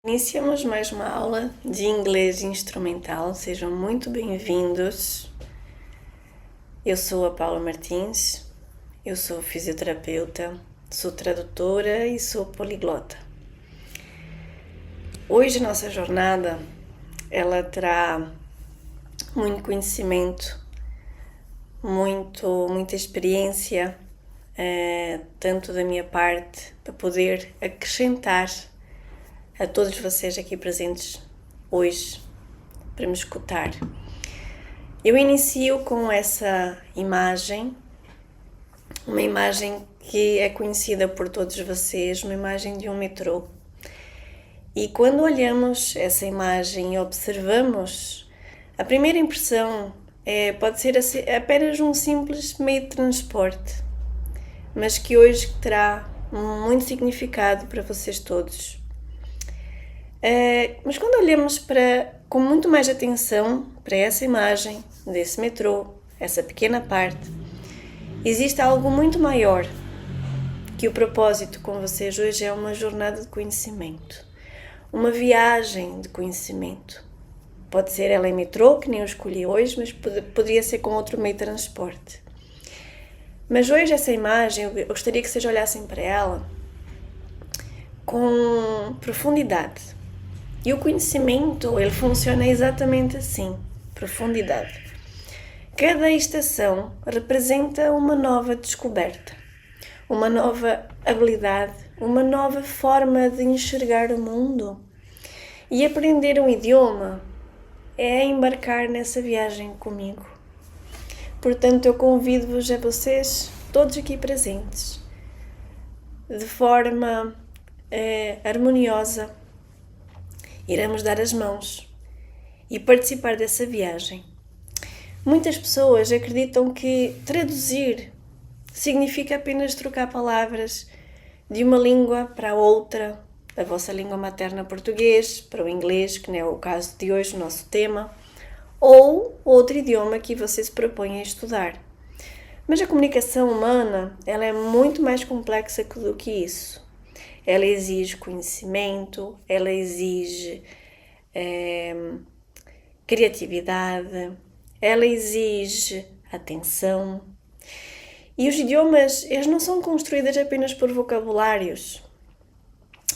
Iniciamos mais uma aula de inglês instrumental, sejam muito bem-vindos. Eu sou a Paula Martins, eu sou fisioterapeuta, sou tradutora e sou poliglota. Hoje nossa jornada, ela terá muito conhecimento, muita experiência, tanto da minha parte, para poder acrescentar a todos vocês aqui presentes hoje para me escutar. Eu inicio com essa imagem, uma imagem que é conhecida por todos vocês, uma imagem de um metrô. E quando olhamos essa imagem e observamos, a primeira impressão pode ser apenas um simples meio de transporte, mas que hoje terá muito significado para vocês todos. Mas quando olhamos com muito mais atenção para essa imagem desse metrô, essa pequena parte, existe algo muito maior, que o propósito com vocês hoje é uma jornada de conhecimento, uma viagem de conhecimento. Pode ser ela em metrô, que nem eu escolhi hoje, mas poderia ser com outro meio de transporte. Mas hoje essa imagem, eu gostaria que vocês olhassem para ela com profundidade. E o conhecimento, ele funciona exatamente assim, profundidade. Cada estação representa uma nova descoberta, uma nova habilidade, uma nova forma de enxergar o mundo. E aprender um idioma é embarcar nessa viagem comigo. Portanto, eu convido-vos a vocês, todos aqui presentes, de forma harmoniosa, iremos dar as mãos e participar dessa viagem. Muitas pessoas acreditam que traduzir significa apenas trocar palavras de uma língua para outra, da vossa língua materna português para o inglês, que não é o caso de hoje, o nosso tema, ou outro idioma que você se propõe a estudar. Mas a comunicação humana, ela é muito mais complexa do que isso. Ela exige conhecimento, ela exige criatividade, ela exige atenção. E os idiomas, eles não são construídos apenas por vocabulários,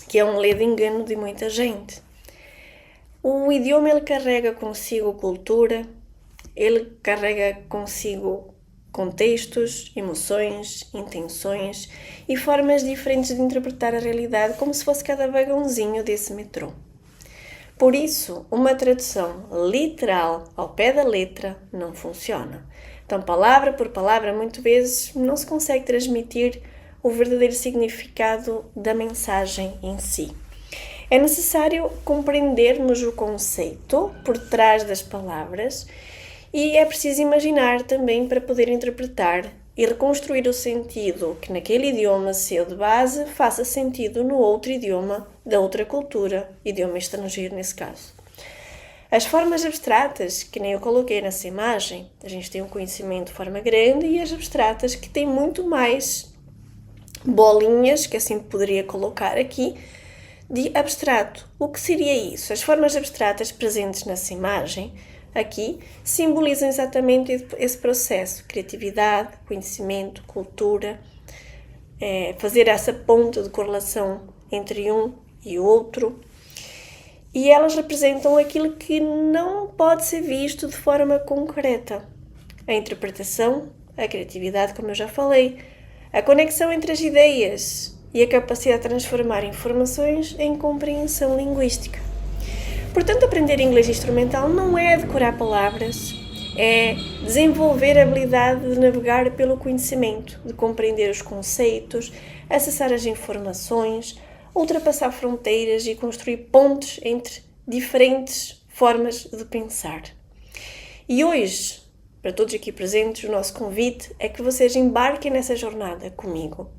que é um ledo engano de muita gente. O idioma, ele carrega consigo cultura, ele carrega consigo contextos, emoções, intenções e formas diferentes de interpretar a realidade, como se fosse cada vagãozinho desse metrô. Por isso, uma tradução literal ao pé da letra não funciona. Então, palavra por palavra, muitas vezes não se consegue transmitir o verdadeiro significado da mensagem em si. É necessário compreendermos o conceito por trás das palavras e é preciso imaginar também para poder interpretar e reconstruir o sentido que naquele idioma seu de base faça sentido no outro idioma da outra cultura, idioma estrangeiro nesse caso. As formas abstratas, que nem eu coloquei nessa imagem, a gente tem um conhecimento de forma grande e as abstratas que têm muito mais bolinhas, que assim poderia colocar aqui, de abstrato. O que seria isso? As formas abstratas presentes nessa imagem aqui simbolizam exatamente esse processo, criatividade, conhecimento, cultura, fazer essa ponte de correlação entre um e outro. E elas representam aquilo que não pode ser visto de forma concreta. A interpretação, a criatividade, como eu já falei, a conexão entre as ideias e a capacidade de transformar informações em compreensão linguística. Portanto, aprender inglês instrumental não é decorar palavras, é desenvolver a habilidade de navegar pelo conhecimento, de compreender os conceitos, acessar as informações, ultrapassar fronteiras e construir pontes entre diferentes formas de pensar. E hoje, para todos aqui presentes, o nosso convite é que vocês embarquem nessa jornada comigo,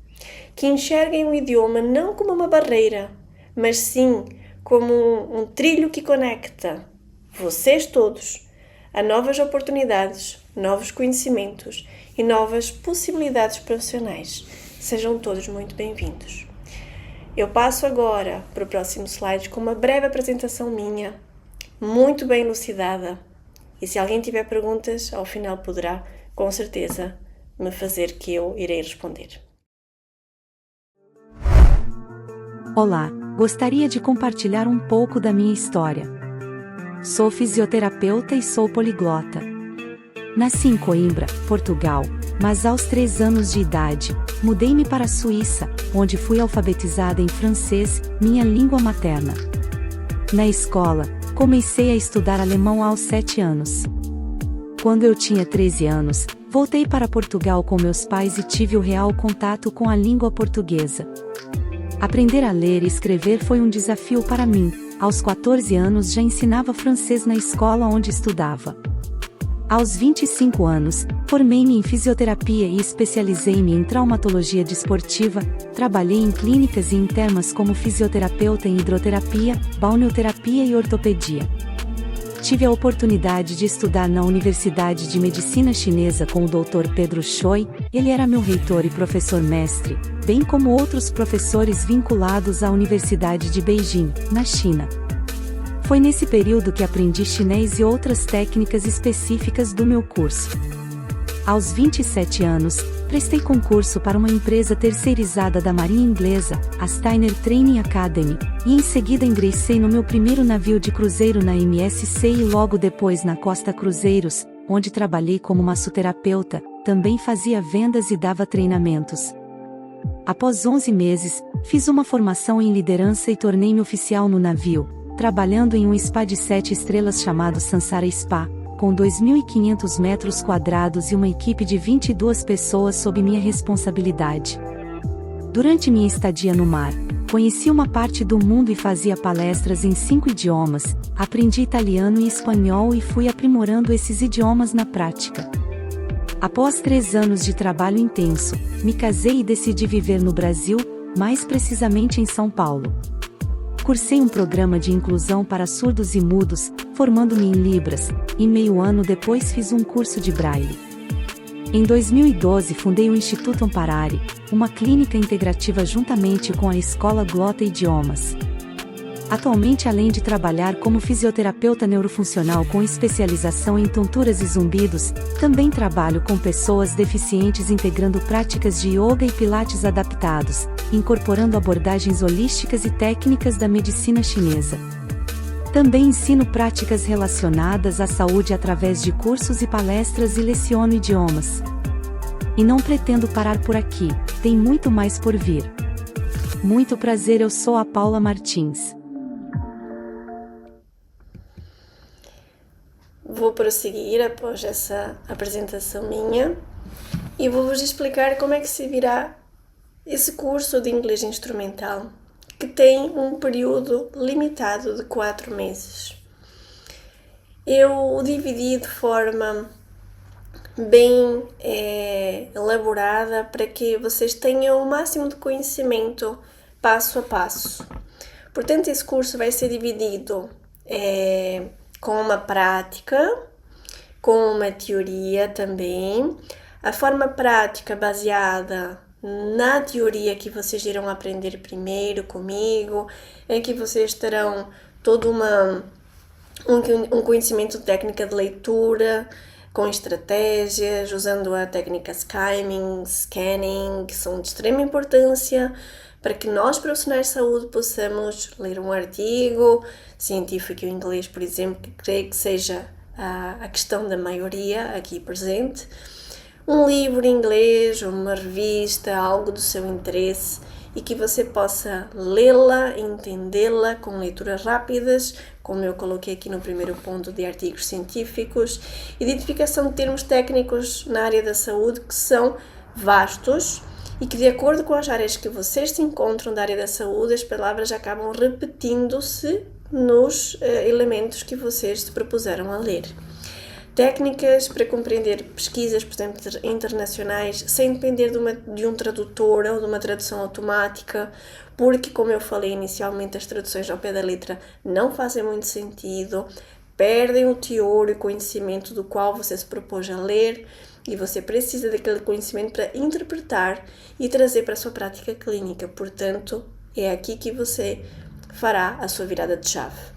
que enxerguem o idioma não como uma barreira, mas sim como um trilho que conecta vocês todos a novas oportunidades, novos conhecimentos e novas possibilidades profissionais. Sejam todos muito bem-vindos. Eu passo agora para o próximo slide com uma breve apresentação minha, muito bem elucidada. E se alguém tiver perguntas, ao final poderá, com certeza, me fazer que eu irei responder. Olá, gostaria de compartilhar um pouco da minha história. Sou fisioterapeuta e sou poliglota. Nasci em Coimbra, Portugal, mas aos 3 anos de idade, mudei-me para a Suíça, onde fui alfabetizada em francês, minha língua materna. Na escola, comecei a estudar alemão aos 7 anos. Quando eu tinha 13 anos, voltei para Portugal com meus pais e tive o real contato com a língua portuguesa. Aprender a ler e escrever foi um desafio para mim. Aos 14 anos já ensinava francês na escola onde estudava. Aos 25 anos, formei-me em fisioterapia e especializei-me em traumatologia desportiva. Trabalhei em clínicas e em termas como fisioterapeuta em hidroterapia, balneoterapia e ortopedia. Tive a oportunidade de estudar na Universidade de Medicina Chinesa com o Dr. Pedro Choi, ele era meu reitor e professor-mestre, bem como outros professores vinculados à Universidade de Beijing, na China. Foi nesse período que aprendi chinês e outras técnicas específicas do meu curso. Aos 27 anos, prestei concurso para uma empresa terceirizada da Marinha Inglesa, a Steiner Training Academy, e em seguida ingressei no meu primeiro navio de cruzeiro na MSC e logo depois na Costa Cruzeiros, onde trabalhei como massoterapeuta, também fazia vendas e dava treinamentos. Após 11 meses, fiz uma formação em liderança e tornei-me oficial no navio, trabalhando em um spa de 7 estrelas chamado Sansara Spa, com 2.500 metros quadrados e uma equipe de 22 pessoas sob minha responsabilidade. Durante minha estadia no mar, conheci uma parte do mundo e fazia palestras em 5 idiomas, aprendi italiano e espanhol e fui aprimorando esses idiomas na prática. Após 3 anos de trabalho intenso, me casei e decidi viver no Brasil, mais precisamente em São Paulo. Cursei um programa de inclusão para surdos e mudos, formando-me em Libras, e meio ano depois fiz um curso de Braille. Em 2012 fundei o Instituto Amparare, uma clínica integrativa juntamente com a Escola Glota Idiomas. Atualmente, além de trabalhar como fisioterapeuta neurofuncional com especialização em tonturas e zumbidos, também trabalho com pessoas deficientes integrando práticas de yoga e pilates adaptados, incorporando abordagens holísticas e técnicas da medicina chinesa. Também ensino práticas relacionadas à saúde através de cursos e palestras e leciono idiomas. E não pretendo parar por aqui, tem muito mais por vir. Muito prazer, eu sou a Paula Martins. Vou prosseguir após essa apresentação minha e vou-vos explicar como é que se virá esse curso de inglês instrumental, que tem um período limitado de 4 meses. Eu o dividi de forma bem elaborada para que vocês tenham o máximo de conhecimento passo a passo. Portanto, esse curso vai ser dividido com uma prática, com uma teoria também. A forma prática baseada na teoria que vocês irão aprender primeiro comigo, em que vocês terão todo um conhecimento de técnica de leitura, com estratégias, usando a técnica skimming, scanning, que são de extrema importância para que nós, profissionais de saúde, possamos ler um artigo científico em inglês, por exemplo, que creio que seja a questão da maioria aqui presente, um livro em inglês, uma revista, algo do seu interesse, e que você possa lê-la, entendê-la com leituras rápidas, como eu coloquei aqui no primeiro ponto de artigos científicos, identificação de termos técnicos na área da saúde que são vastos e que, de acordo com as áreas que vocês se encontram da área da saúde, as palavras acabam repetindo-se nos elementos que vocês se propuseram a ler. Técnicas para compreender pesquisas, por exemplo, internacionais, sem depender de um tradutor ou de uma tradução automática, porque, como eu falei inicialmente, as traduções ao pé da letra não fazem muito sentido, perdem o teor e o conhecimento do qual você se propôs a ler, e você precisa daquele conhecimento para interpretar e trazer para a sua prática clínica. Portanto, É aqui que você fará a sua virada de chave.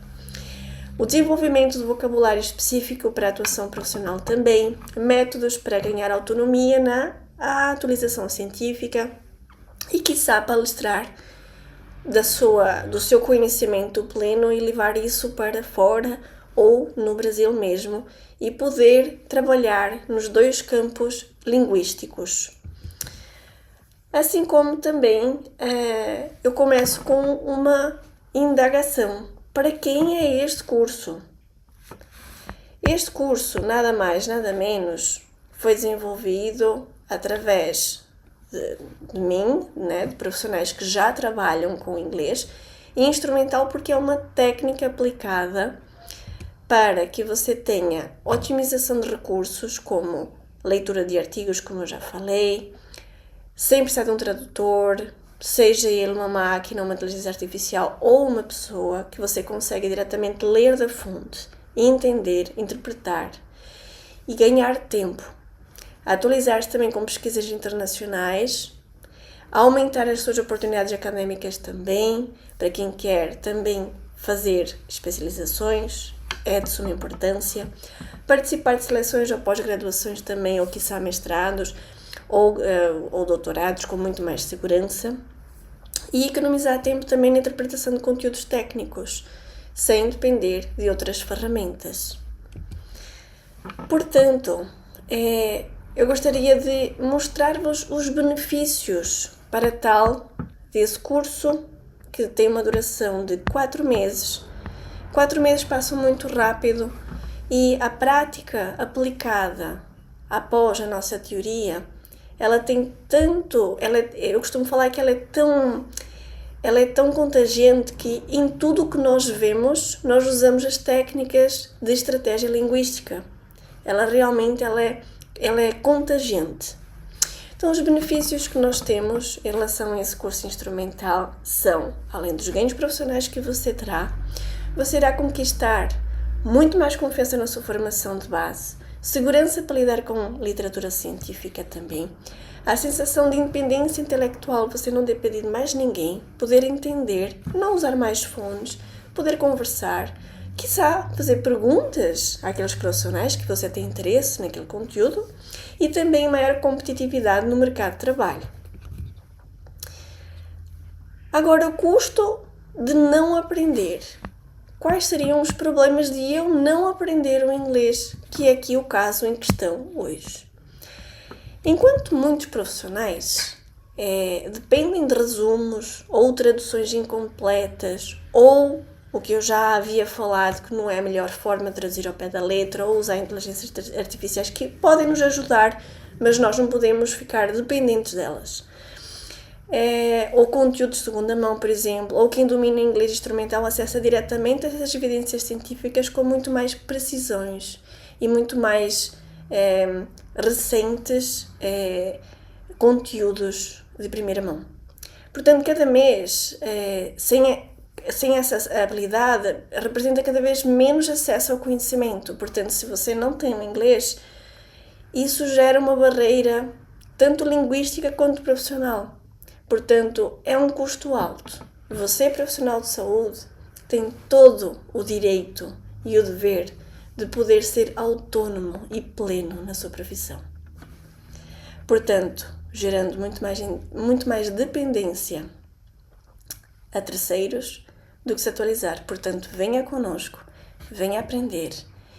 O desenvolvimento do vocabulário específico para a atuação profissional também, métodos para ganhar autonomia na atualização científica e, quiçá, palestrar do seu conhecimento pleno e levar isso para fora ou no Brasil mesmo e poder trabalhar nos 2 campos linguísticos. Assim como também eu começo com uma indagação. Para quem é este curso? Este curso, nada mais, nada menos, foi desenvolvido através de mim, né, de profissionais que já trabalham com inglês, e instrumental porque é uma técnica aplicada para que você tenha otimização de recursos, como leitura de artigos, como eu já falei, sem precisar de um tradutor, seja ele uma máquina, uma inteligência artificial ou uma pessoa, que você consegue diretamente ler da fonte, entender, interpretar e ganhar tempo. Atualizar-se também com pesquisas internacionais, aumentar as suas oportunidades académicas também, para quem quer também fazer especializações, é de suma importância, participar de seleções ou pós-graduações também, ou quiçá mestrados, ou doutorados com muito mais segurança, e economizar tempo também na interpretação de conteúdos técnicos, sem depender de outras ferramentas. Portanto, eu gostaria de mostrar-vos os benefícios para tal desse curso, que tem uma duração de 4 meses. 4 meses passam muito rápido e a prática aplicada após a nossa teoria, ela tem tanto, eu costumo falar que ela é tão contagiante que em tudo o que nós vemos, nós usamos as técnicas de estratégia linguística. Ela realmente é contagiante. Então, os benefícios que nós temos em relação a esse curso instrumental são, além dos ganhos profissionais que você terá, você irá conquistar muito mais confiança na sua formação de base, segurança para lidar com literatura científica também, a sensação de independência intelectual, você não depender de mais ninguém, poder entender, não usar mais fones, poder conversar, quiçá fazer perguntas àqueles profissionais que você tem interesse naquele conteúdo e também maior competitividade no mercado de trabalho. Agora, o custo de não aprender. Quais seriam os problemas de eu não aprender o inglês, que é aqui o caso em questão hoje? Enquanto muitos profissionais dependem de resumos ou traduções incompletas ou o que eu já havia falado, que não é a melhor forma de traduzir ao pé da letra, ou usar inteligências artificiais que podem nos ajudar, mas nós não podemos ficar dependentes delas. Ou conteúdo de segunda mão, por exemplo, ou quem domina inglês instrumental acessa diretamente essas evidências científicas com muito mais precisões e muito mais recentes conteúdos de primeira mão. Portanto, cada mês, sem essa habilidade, representa cada vez menos acesso ao conhecimento. Portanto, se você não tem o inglês, isso gera uma barreira, tanto linguística quanto profissional. Portanto, é um custo alto. Você, profissional de saúde, tem todo o direito e o dever de poder ser autónomo e pleno na sua profissão. Portanto, gerando muito mais dependência a terceiros do que se atualizar. Portanto, venha connosco, venha aprender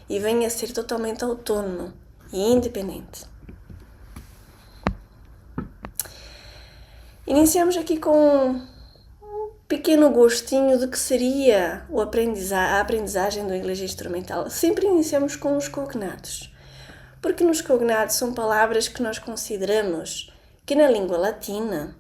e venha ser totalmente autónomo e independente. Iniciamos aqui com um pequeno gostinho do que seria a aprendizagem do inglês instrumental. Sempre iniciamos com os cognatos, porque nos cognatos são palavras que nós consideramos que na língua latina,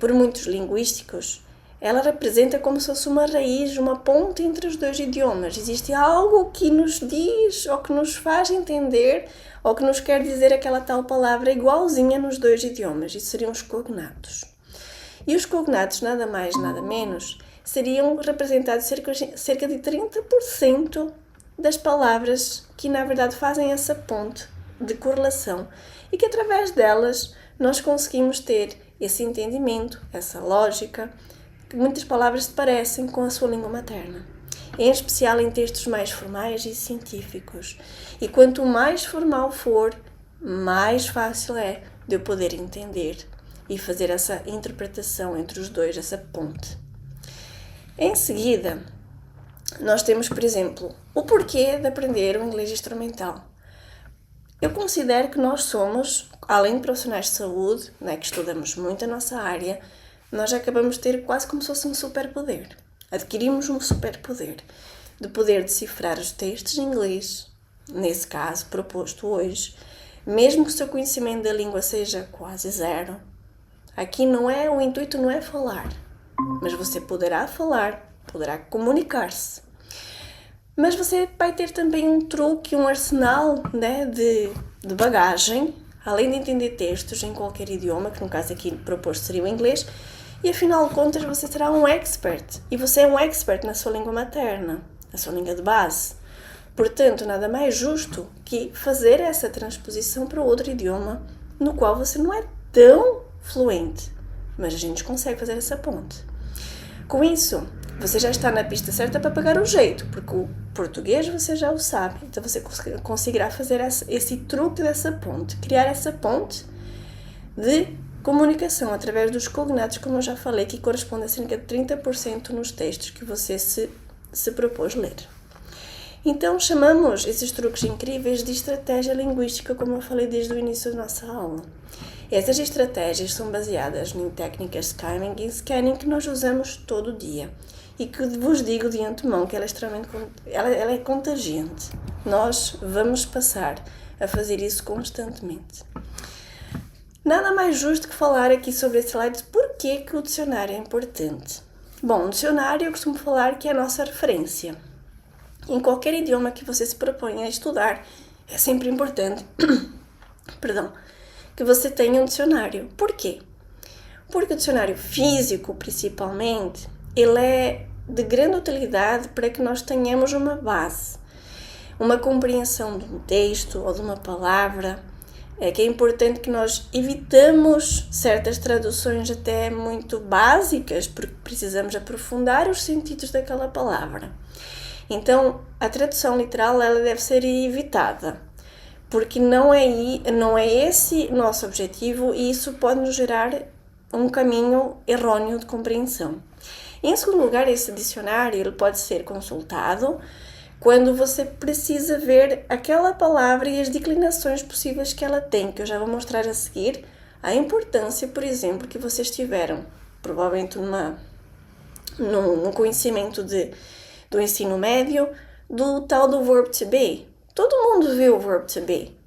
por muitos linguísticos, ela representa como se fosse uma raiz, uma ponte entre os 2 idiomas. Existe algo que nos diz ou que nos faz entender ou que nos quer dizer aquela tal palavra igualzinha nos 2 idiomas. Isso seriam os cognatos. E os cognatos, nada mais, nada menos, seriam representados cerca de 30% das palavras que, na verdade, fazem essa ponte de correlação e que, através delas, nós conseguimos ter esse entendimento, essa lógica, que muitas palavras se parecem com a sua língua materna, em especial em textos mais formais e científicos. E quanto mais formal for, mais fácil é de eu poder entender e fazer essa interpretação entre os dois, essa ponte. Em seguida, nós temos, por exemplo, o porquê de aprender o inglês instrumental. Eu considero que nós somos, além de profissionais de saúde, né, que estudamos muito a nossa área, nós acabamos de ter quase como se fosse um superpoder. Adquirimos um superpoder de poder decifrar os textos em inglês, nesse caso proposto hoje, mesmo que o seu conhecimento da língua seja quase zero. Aqui o intuito não é falar, mas você poderá falar, poderá comunicar-se. Mas você vai ter também um truque, um arsenal, né, de bagagem, além de entender textos em qualquer idioma, que no caso aqui proposto seria o inglês, e afinal de contas você será um expert. E você é um expert na sua língua materna, na sua língua de base. Portanto, nada mais justo que fazer essa transposição para outro idioma no qual você não é tão fluente, mas a gente consegue fazer essa ponte. Com isso, você já está na pista certa para pegar o jeito, porque o português você já o sabe, então você conseguirá fazer esse truque dessa ponte, criar essa ponte de comunicação através dos cognatos, como eu já falei, que corresponde a cerca de 30% nos textos que você se propôs ler. Então, chamamos esses truques incríveis de estratégia linguística, como eu falei desde o início da nossa aula. Essas estratégias são baseadas em técnicas de skimming e scanning que nós usamos todo dia e que vos digo de antemão que ela é contagiante. Nós vamos passar a fazer isso constantemente. Nada mais justo que falar aqui sobre esse slide de porquê que o dicionário é importante. Bom, o dicionário eu costumo falar que é a nossa referência. Em qualquer idioma que você se proponha a estudar, é sempre importante que você tenha um dicionário. Por quê? Porque o dicionário físico, principalmente, ele é de grande utilidade para que nós tenhamos uma base, uma compreensão de um texto ou de uma palavra, que é importante que nós evitamos certas traduções até muito básicas, porque precisamos aprofundar os sentidos daquela palavra. Então, a tradução literal ela deve ser evitada, porque não é esse nosso objetivo e isso pode nos gerar um caminho errôneo de compreensão. Em segundo lugar, esse dicionário ele pode ser consultado quando você precisa ver aquela palavra e as declinações possíveis que ela tem, que eu já vou mostrar a seguir, a importância, por exemplo, que vocês tiveram, provavelmente num conhecimento do ensino médio, do tal do verb to be. Todo mundo viu o verb to be,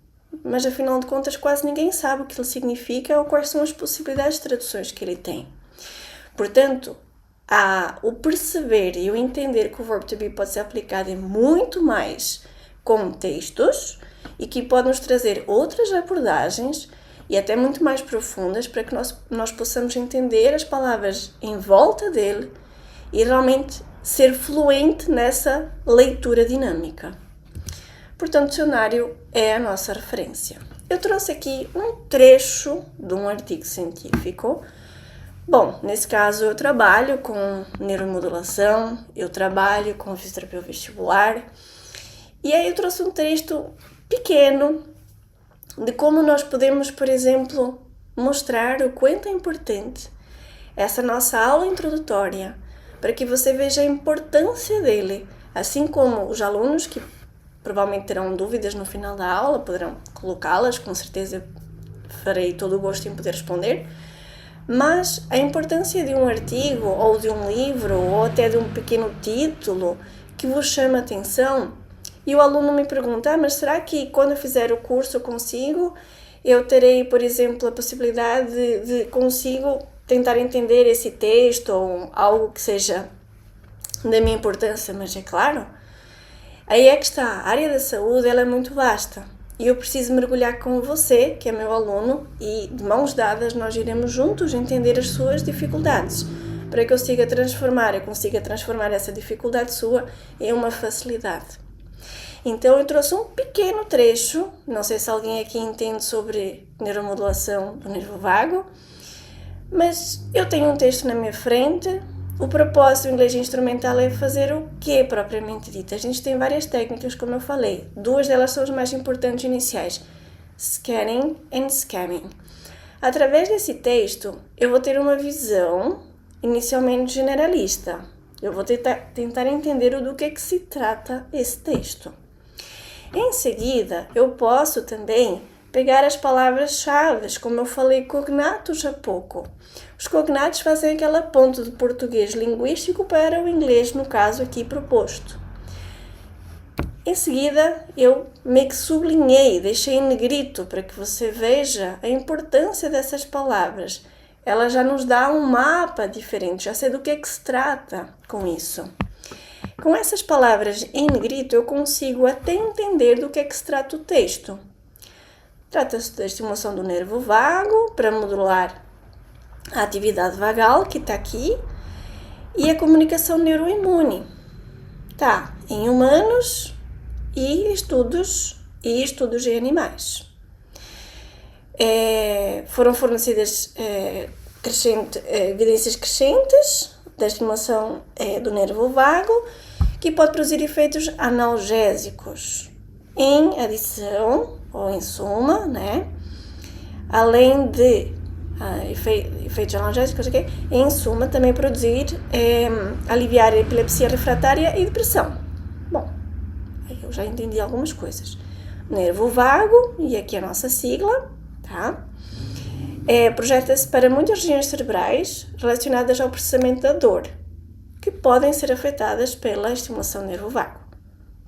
mas afinal de contas quase ninguém sabe o que ele significa ou quais são as possibilidades de traduções que ele tem. Portanto, o perceber e o entender que o verb to be pode ser aplicado em muito mais contextos e que pode nos trazer outras abordagens e até muito mais profundas para que nós possamos entender as palavras em volta dele e realmente ser fluente nessa leitura dinâmica. Portanto, o dicionário é a nossa referência. Eu trouxe aqui um trecho de um artigo científico. Bom, nesse caso eu trabalho com neuromodulação, eu trabalho com fisioterapia vestibular e aí eu trouxe um texto pequeno de como nós podemos, por exemplo, mostrar o quanto é importante essa nossa aula introdutória para que você veja a importância dele, assim como os alunos que provavelmente terão dúvidas no final da aula, poderão colocá-las, com certeza farei todo o gosto em poder responder, mas a importância de um artigo, ou de um livro, ou até de um pequeno título que vos chama a atenção, e o aluno me pergunta, mas será que quando eu fizer o curso eu terei, por exemplo, a possibilidade de consigo tentar entender esse texto, ou algo que seja da minha importância, mas é claro, aí é que está, a área da saúde ela é muito vasta e eu preciso mergulhar com você, que é meu aluno, e de mãos dadas nós iremos juntos entender as suas dificuldades, para que eu consiga transformar essa dificuldade sua em uma facilidade. Então eu trouxe um pequeno trecho, não sei se alguém aqui entende sobre neuromodulação do nervo vago, mas eu tenho um texto na minha frente o propósito do inglês instrumental é fazer o que propriamente dito? A gente tem várias técnicas, como eu falei. 2 delas são as mais importantes iniciais: scanning e scamming. Através desse texto, eu vou ter uma visão inicialmente generalista. Eu vou tentar entender do que se trata esse texto. Em seguida, eu posso também pegar as palavras-chave, como eu falei cognatos há pouco. Os cognatos fazem aquela ponte do português linguístico para o inglês, no caso aqui proposto. Em seguida, eu meio que sublinhei, deixei em negrito para que você veja a importância dessas palavras. Ela já nos dá um mapa diferente, já sei do que se trata com isso. Com essas palavras em negrito, eu consigo até entender do que se trata o texto. Trata-se da estimulação do nervo vago para modular a atividade vagal, que está aqui, e a comunicação neuroimune. Tá, em humanos e estudos em animais. Foram fornecidas evidências crescentes da estimulação do nervo vago, que pode produzir efeitos analgésicos. Em adição, ou em suma, né? Além de efeitos analgésicos, em suma, também produzir, aliviar a epilepsia refratária e depressão. Bom, aí eu já entendi algumas coisas. Nervo vago, e aqui a nossa sigla, tá? Projeta-se para muitas regiões cerebrais relacionadas ao processamento da dor, que podem ser afetadas pela estimulação do nervo vago.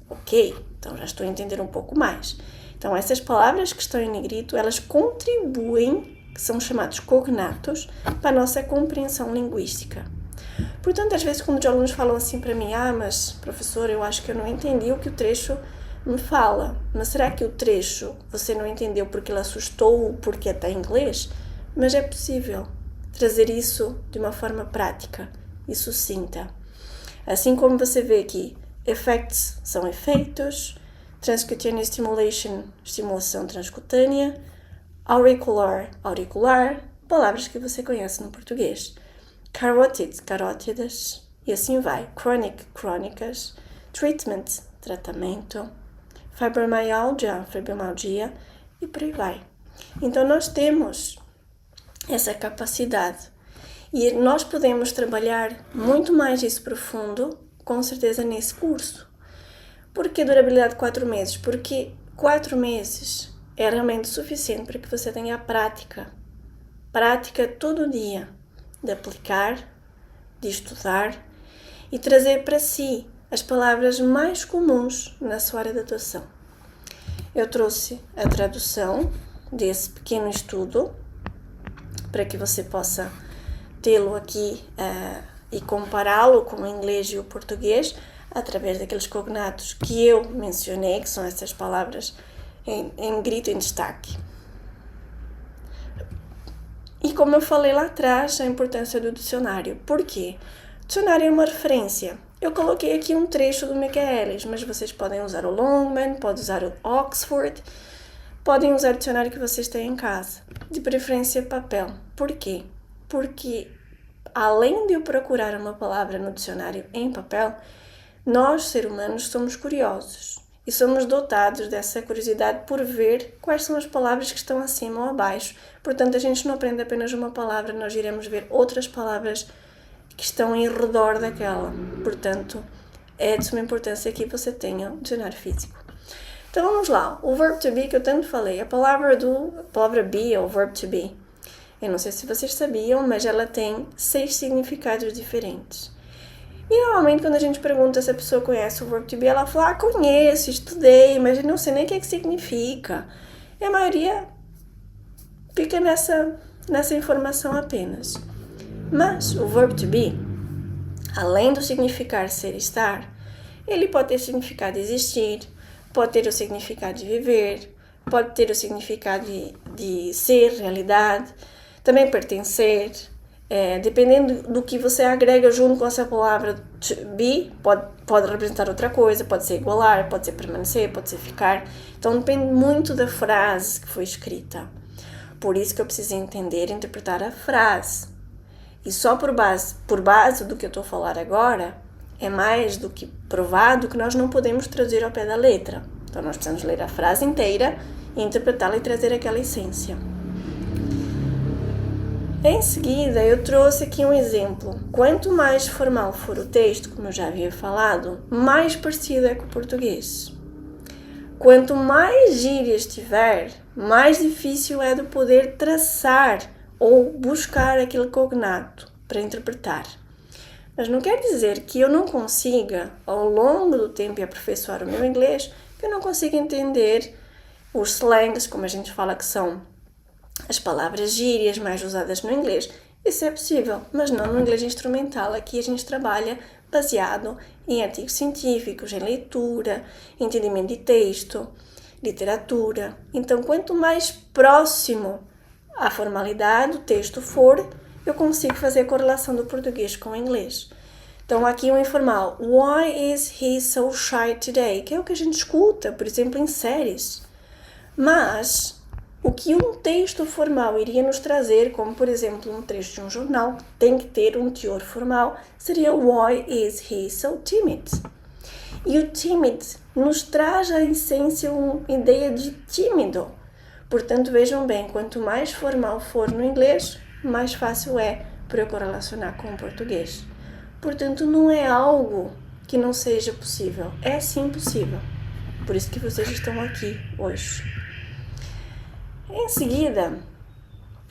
Ok, então já estou a entender um pouco mais. Então essas palavras que estão em negrito, elas contribuem, que são chamados cognatos, para a nossa compreensão linguística. Portanto, às vezes quando os alunos falam assim para mim, mas professor, eu acho que eu não entendi o que o trecho me fala. Mas será que o trecho você não entendeu porque ele assustou ou porque está em inglês? Mas é possível trazer isso de uma forma prática e sucinta. Assim como você vê aqui, effects são efeitos, transcutaneous stimulation, estimulação transcutânea, auricular, palavras que você conhece no português, carotid, carótidas, e assim vai, chronic, crônicas, treatment, tratamento, fibromialgia, e por aí vai. Então nós temos essa capacidade e nós podemos trabalhar muito mais isso profundo, com certeza, nesse curso. Por que durabilidade de 4 meses? Porque 4 meses é realmente suficiente para que você tenha a prática todo dia, de aplicar, de estudar e trazer para si as palavras mais comuns na sua área de atuação. Eu trouxe a tradução desse pequeno estudo para que você possa tê-lo aqui e compará-lo com o inglês e o português através daqueles cognatos que eu mencionei, que são essas palavras em negrito em destaque. E como eu falei lá atrás, a importância do dicionário. Por quê? O dicionário é uma referência. Eu coloquei aqui um trecho do Michaelis, mas vocês podem usar o Longman, podem usar o Oxford, podem usar o dicionário que vocês têm em casa, de preferência papel. Por quê? Porque além de eu procurar uma palavra no dicionário em papel, nós, seres humanos, somos curiosos e somos dotados dessa curiosidade por ver quais são as palavras que estão acima ou abaixo. Portanto, a gente não aprende apenas uma palavra, nós iremos ver outras palavras que estão em redor daquela. Portanto, é de suma importância que você tenha um dicionário físico. Então vamos lá, o verbo to be que eu tanto falei, a palavra be é o verbo to be. Eu não sei se vocês sabiam, mas ela tem 6 significados diferentes. E normalmente quando a gente pergunta se a pessoa conhece o verbo to be, ela fala, conheço, estudei, mas eu não sei nem o que significa. E a maioria fica nessa informação apenas. Mas o verbo to be, além do significar ser e estar, ele pode ter o significado de existir, pode ter o significado de viver, pode ter o significado de ser, realidade, também pertencer. Dependendo do que você agrega junto com essa palavra to be, pode representar outra coisa, pode ser igualar, pode ser permanecer, pode ser ficar. Então depende muito da frase que foi escrita. Por isso que eu preciso entender e interpretar a frase. E só por base do que eu estou a falar agora, é mais do que provado que nós não podemos traduzir ao pé da letra. Então, nós precisamos ler a frase inteira, interpretá-la e trazer aquela essência. Em seguida, eu trouxe aqui um exemplo. Quanto mais formal for o texto, como eu já havia falado, mais parecido é com o português. Quanto mais gírias tiver, mais difícil é de poder traçar ou buscar aquele cognato para interpretar. Mas não quer dizer que eu não consiga, ao longo do tempo, aperfeiçoar o meu inglês, que eu não consiga entender os slangs, como a gente fala que são as palavras gírias mais usadas no inglês. Isso é possível, mas não no inglês instrumental. Aqui a gente trabalha baseado em artigos científicos, em leitura, entendimento de texto, literatura. Então, quanto mais próximo à formalidade do texto for, eu consigo fazer a correlação do português com o inglês. Então, aqui um informal. Why is he so shy today? Que é o que a gente escuta, por exemplo, em séries. Mas o que um texto formal iria nos trazer, como por exemplo um trecho de um jornal, tem que ter um teor formal, seria Why is he so timid? E o timid nos traz a essência, uma ideia de tímido. Portanto, vejam bem, quanto mais formal for no inglês, mais fácil é para eu correlacionar com o português. Portanto, não é algo que não seja possível, é sim possível. Por isso que vocês estão aqui hoje. Em seguida,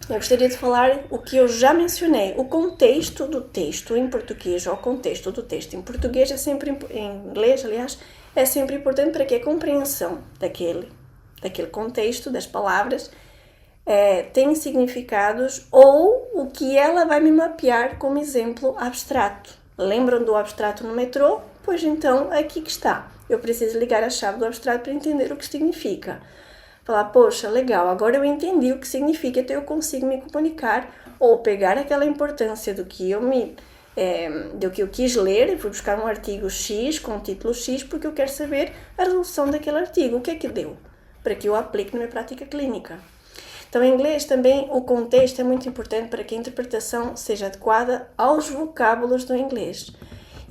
eu gostaria de falar o que eu já mencionei. O contexto do texto em português ou o contexto do texto em português é sempre, em inglês, aliás, é sempre importante para que a compreensão daquele contexto, das palavras, tenha significados ou o que ela vai me mapear como exemplo abstrato. Lembram do abstrato no metrô? Pois então, aqui que está. Eu preciso ligar a chave do abstrato para entender o que significa. Falar, poxa, legal, agora eu entendi o que significa, então eu consigo me comunicar ou pegar aquela importância do que eu quis ler, fui buscar um artigo X com o título X porque eu quero saber a resolução daquele artigo, o que é que deu, para que eu aplique na minha prática clínica. Então, em inglês também o contexto é muito importante para que a interpretação seja adequada aos vocábulos do inglês.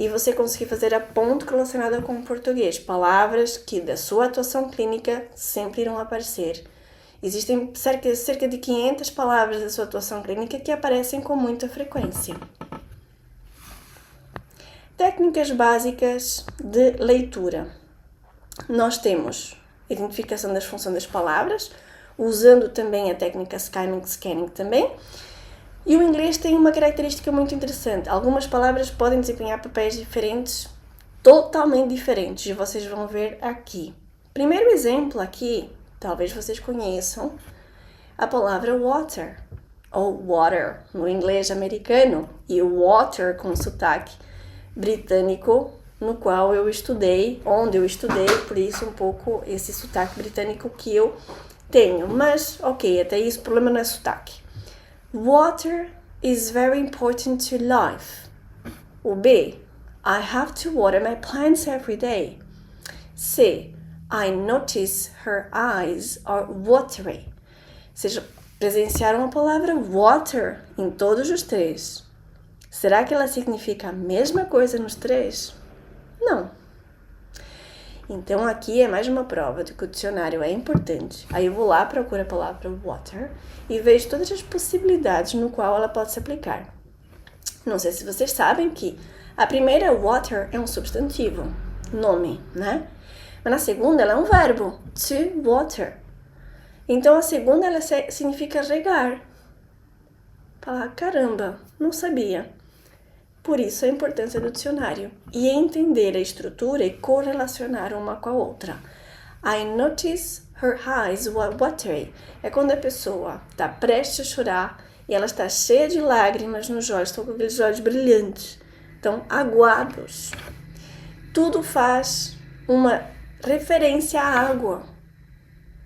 E você conseguir fazer a ponte relacionada com o português, palavras que da sua atuação clínica sempre irão aparecer. Existem cerca de 500 palavras da sua atuação clínica que aparecem com muita frequência. Técnicas básicas de leitura. Nós temos identificação das funções das palavras, usando também a técnica skimming também. E o inglês tem uma característica muito interessante. Algumas palavras podem desempenhar papéis diferentes, totalmente diferentes, e vocês vão ver aqui. Primeiro exemplo aqui, talvez vocês conheçam, a palavra water, ou water, no inglês americano, e o water com sotaque britânico, no qual eu estudei, onde eu estudei, por isso um pouco esse sotaque britânico que eu tenho. Mas, ok, até isso o problema não é sotaque. Water is very important to life. O B, I have to water my plants every day. C, I notice her eyes are watery. Vocês presenciaram a palavra water em todos os três. Será que ela significa a mesma coisa nos três? Não. Então, aqui é mais uma prova de que o dicionário é importante. Aí eu vou lá, procuro a palavra water e vejo todas as possibilidades no qual ela pode se aplicar. Não sei se vocês sabem que a primeira, water, é um substantivo, nome, né? Mas na segunda, ela é um verbo, to water. Então, a segunda, ela significa regar. Falar, caramba, não sabia. Por isso a importância do dicionário e entender a estrutura e correlacionar uma com a outra. I notice her eyes were watery. É quando a pessoa está prestes a chorar e ela está cheia de lágrimas nos olhos, estão com aqueles olhos brilhantes, estão aguados. Tudo faz uma referência à água,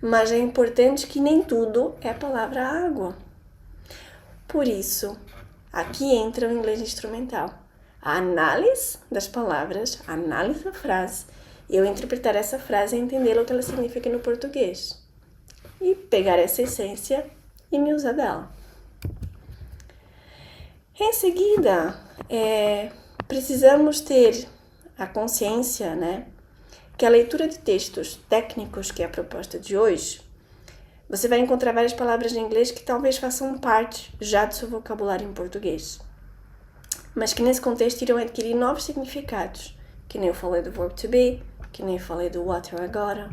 mas é importante que nem tudo é a palavra água. Por isso, aqui entra o inglês instrumental. A análise das palavras, a análise da frase, eu interpretar essa frase e entender o que ela significa no português. E pegar essa essência e me usar dela. Em seguida, precisamos ter a consciência, né, que a leitura de textos técnicos, que é a proposta de hoje, você vai encontrar várias palavras em inglês que talvez façam parte já do seu vocabulário em português, mas que nesse contexto irão adquirir novos significados, que nem eu falei do verb to be, que nem eu falei do water agora.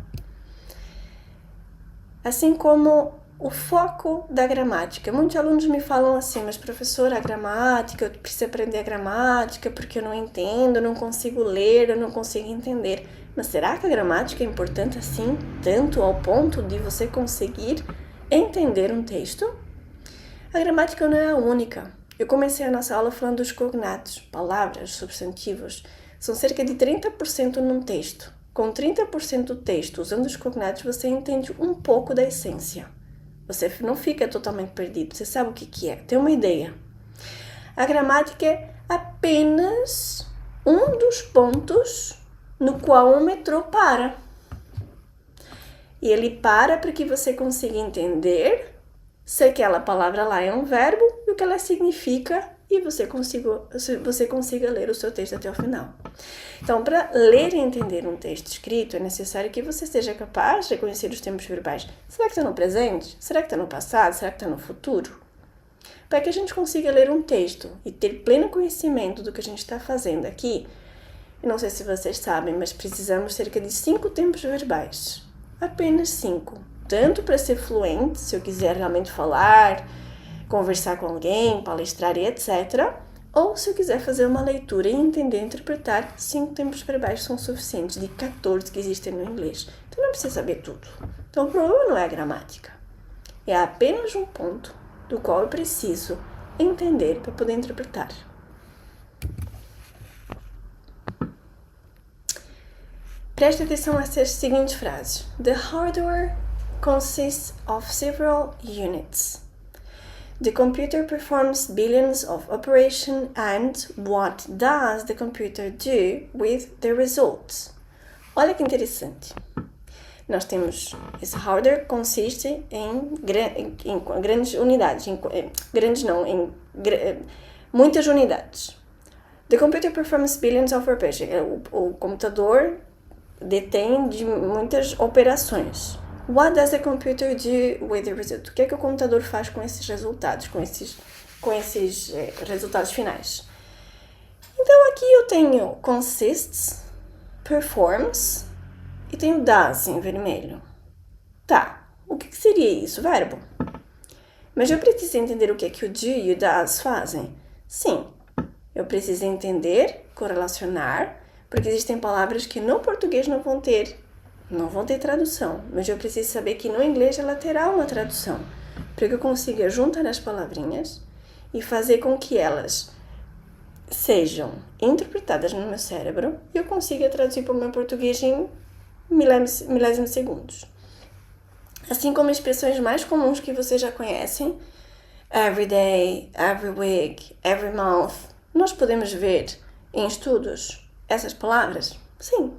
Assim como o foco da gramática. Muitos alunos me falam assim, mas professora, a gramática, eu preciso aprender a gramática porque eu não entendo, eu não consigo ler, eu não consigo entender. Mas será que a gramática é importante assim, tanto ao ponto de você conseguir entender um texto? A gramática não é a única. Eu comecei a nossa aula falando dos cognatos, palavras, substantivos. São cerca de 30% num texto. Com 30% do texto usando os cognatos, você entende um pouco da essência. Você não fica totalmente perdido, você sabe o que é, tem uma ideia. A gramática é apenas um dos pontos no qual o metrô para. E ele para que você consiga entender se aquela palavra lá é um verbo e o que ela significa e você consiga ler o seu texto até o final. Então, para ler e entender um texto escrito, é necessário que você seja capaz de reconhecer os tempos verbais. Será que está no presente? Será que está no passado? Será que está no futuro? Para que a gente consiga ler um texto e ter pleno conhecimento do que a gente está fazendo aqui, eu não sei se vocês sabem, mas precisamos cerca de 5 tempos verbais. Apenas 5. Tanto para ser fluente, se eu quiser realmente falar, conversar com alguém, palestrar e etc. Ou se eu quiser fazer uma leitura e entender e interpretar, 5 tempos verbais são suficientes, de 14 que existem no inglês. Então não precisa saber tudo. Então o problema não é a gramática. É apenas um ponto do qual eu preciso entender para poder interpretar. Preste atenção a essas seguintes frases. The hardware consists of several units. The computer performs billions of operations and what does the computer do with the results? Olha que interessante. Nós temos, esse hardware consiste em grandes unidades, muitas unidades. The computer performs billions of operations. O computador detém de muitas operações. What does the computer do with the result? O que é que o computador faz com esses resultados, com esses resultados finais? Então aqui eu tenho consists, performs e tenho does em vermelho. Tá, o que seria isso? Verbo. Mas eu preciso entender o que é que o do e o does fazem? Sim, eu preciso entender, correlacionar, porque existem palavras que no português não vão ter tradução, mas eu preciso saber que no inglês ela terá uma tradução, para que eu consiga juntar as palavrinhas e fazer com que elas sejam interpretadas no meu cérebro e eu consiga traduzir para o meu português em milésimos segundos. Assim como expressões mais comuns que vocês já conhecem, every day, every week, every month, nós podemos ver em estudos essas palavras? Sim.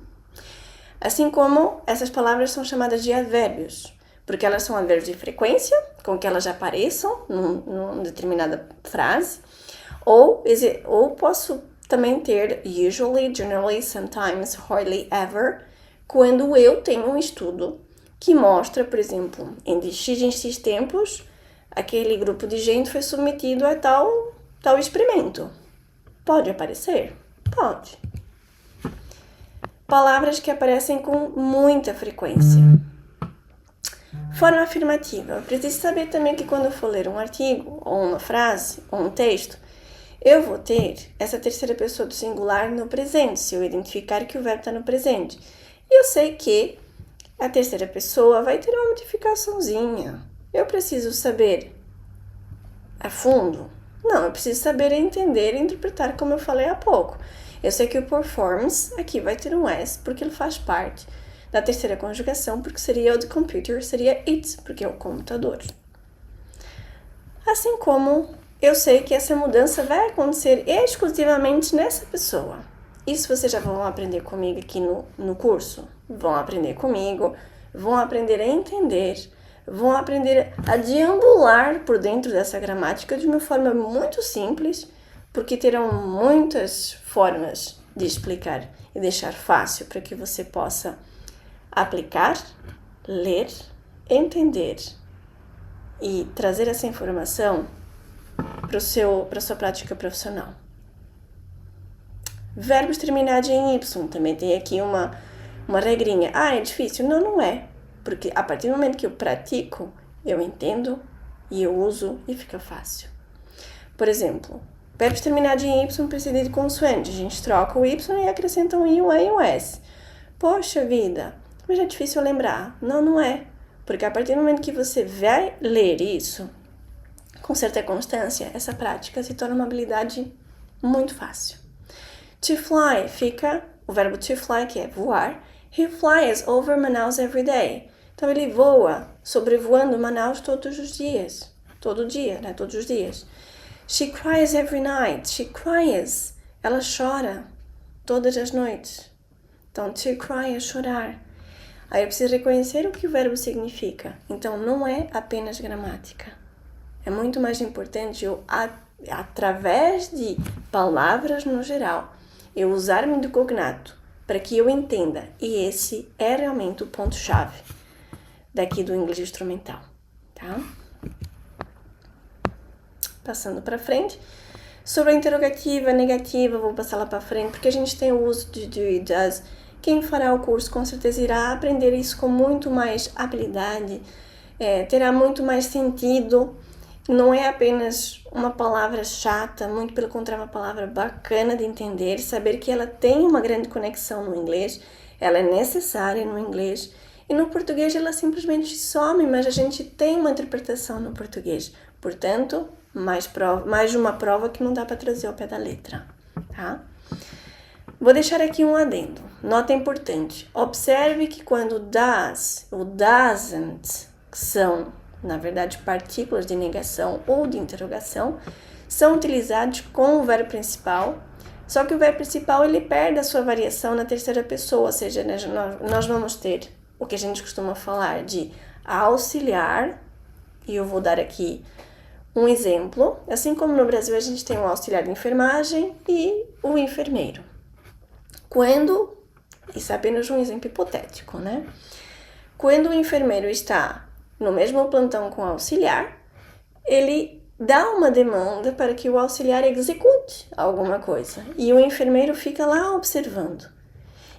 Assim como essas palavras são chamadas de advérbios, porque elas são advérbios de frequência, com que elas apareçam numa determinada frase, ou posso também ter usually, generally, sometimes, hardly, ever, quando eu tenho um estudo que mostra, por exemplo, em X tempos, aquele grupo de gente foi submetido a tal experimento. Pode aparecer? Pode. Palavras que aparecem com muita frequência. Forma afirmativa. Eu preciso saber também que quando eu for ler um artigo, ou uma frase, ou um texto, eu vou ter essa terceira pessoa do singular no presente, se eu identificar que o verbo está no presente. E eu sei que a terceira pessoa vai ter uma modificaçãozinha. Eu preciso saber a fundo? Não, eu preciso saber entender e interpretar, como eu falei há pouco. Eu sei que o performs aqui vai ter um S, porque ele faz parte da terceira conjugação, porque seria o de computer, seria it, porque é o computador. Assim como eu sei que essa mudança vai acontecer exclusivamente nessa pessoa. Isso vocês já vão aprender comigo aqui no curso. Vão aprender comigo, vão aprender a entender, vão aprender a deambular por dentro dessa gramática de uma forma muito simples, porque terão muitas formas de explicar e deixar fácil para que você possa aplicar, ler, entender e trazer essa informação para a sua prática profissional. Verbos terminados em Y, também tem aqui uma regrinha. É difícil? Não, não é. Porque a partir do momento que eu pratico, eu entendo e eu uso e fica fácil. Por exemplo, verbos terminados em Y precedem de consoante. A gente troca o Y e acrescenta um I, um E e um S. Poxa vida, mas é difícil lembrar. Não, não é. Porque a partir do momento que você vai ler isso, com certa constância, essa prática se torna uma habilidade muito fácil. To fly fica o verbo to fly, que é voar. He flies over Manaus every day. Então ele voa, sobrevoando Manaus todos os dias. Todo dia, né? Todos os dias. She cries every night. She cries. Ela chora todas as noites. Então, to cry é chorar. Aí eu preciso reconhecer o que o verbo significa. Então, não é apenas gramática. É muito mais importante eu, através de palavras no geral, eu usar-me do cognato para que eu entenda. E esse é realmente o ponto-chave daqui do inglês instrumental, tá? Passando para frente. Sobre a interrogativa, negativa, vou passar lá para frente, porque a gente tem o uso de do e does. Quem fará o curso com certeza irá aprender isso com muito mais habilidade, terá muito mais sentido. Não é apenas uma palavra chata, muito pelo contrário, uma palavra bacana de entender, saber que ela tem uma grande conexão no inglês, ela é necessária no inglês, e no português ela simplesmente some, mas a gente tem uma interpretação no português. Portanto, mais uma prova que não dá para trazer ao pé da letra, tá? Vou deixar aqui um adendo. Nota importante. Observe que quando does ou doesn't, que são, na verdade, partículas de negação ou de interrogação, são utilizados com o verbo principal, só que o verbo principal ele perde a sua variação na terceira pessoa, ou seja, nós vamos ter o que a gente costuma falar de auxiliar, e eu vou dar aqui um exemplo, assim como no Brasil a gente tem o auxiliar de enfermagem e o enfermeiro. Quando, isso é apenas um exemplo hipotético, né? Quando o enfermeiro está no mesmo plantão com o auxiliar, ele dá uma demanda para que o auxiliar execute alguma coisa e o enfermeiro fica lá observando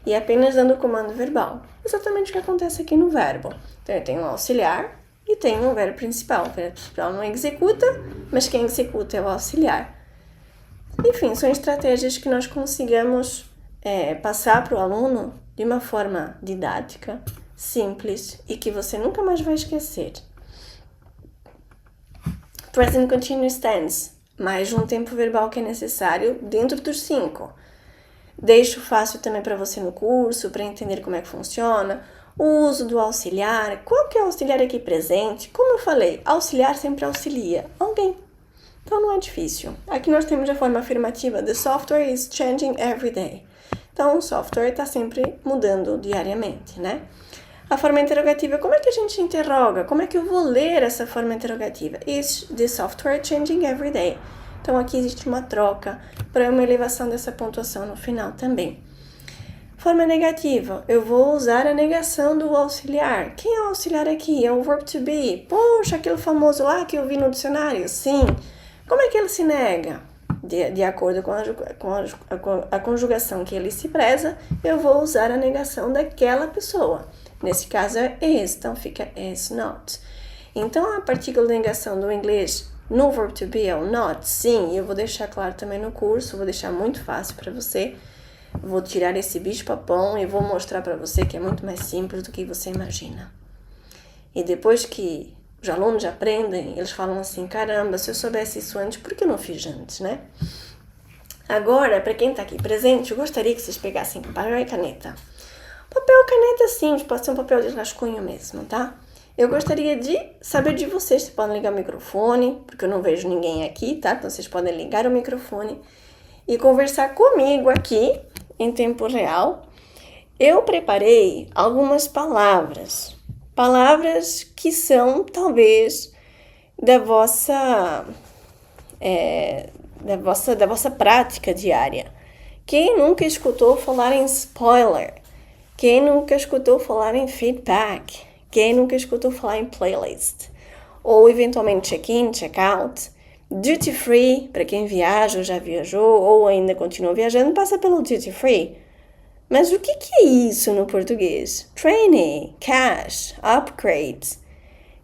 e apenas dando o comando verbal. Exatamente o que acontece aqui no verbo. Então, eu tenho um auxiliar e tenho um verbo principal. O verbo principal não executa, mas quem executa é o auxiliar. Enfim, são estratégias que nós consigamos passar para o aluno de uma forma didática, simples e que você nunca mais vai esquecer. Present Continuous Tense, mais um tempo verbal que é necessário dentro dos 5. Deixo fácil também para você no curso, para entender como é que funciona. O uso do auxiliar, qual que é o auxiliar aqui presente? Como eu falei, auxiliar sempre auxilia alguém. Então não é difícil. Aqui nós temos a forma afirmativa, the software is changing every day. Então, o software está sempre mudando diariamente, né? A forma interrogativa, como é que a gente interroga? Como é que eu vou ler essa forma interrogativa? Is the software changing every day? Então, aqui existe uma troca para uma elevação dessa pontuação no final também. Forma negativa, eu vou usar a negação do auxiliar. Quem é o auxiliar aqui? É o verb to be. Poxa, aquele famoso lá que eu vi no dicionário? Sim. Como é que ele se nega? De acordo com a conjugação que ele se preza, eu vou usar a negação daquela pessoa. Nesse caso é is, então fica is not. Então a partícula de negação do inglês no verb to be é o not, sim, eu vou deixar claro também no curso, vou deixar muito fácil para você. Vou tirar esse bicho-papão e vou mostrar para você que é muito mais simples do que você imagina. E depois que os alunos aprendem, eles falam assim, caramba, se eu soubesse isso antes, por que eu não fiz antes, né? Agora, para quem está aqui presente, eu gostaria que vocês pegassem papel e caneta. Papel e caneta simples, pode ser um papel de rascunho mesmo, tá? Eu gostaria de saber de vocês, vocês podem ligar o microfone, porque eu não vejo ninguém aqui, tá? Então vocês podem ligar o microfone e conversar comigo aqui, em tempo real. Eu preparei algumas palavras que são, talvez, da vossa da vossa prática diária. Quem nunca escutou falar em spoiler? Quem nunca escutou falar em feedback? Quem nunca escutou falar em playlist? Ou eventualmente check-in, check-out? Duty free, para quem viaja ou já viajou ou ainda continua viajando, passa pelo duty free. Mas o que é isso no português? Trainee, cash, upgrade.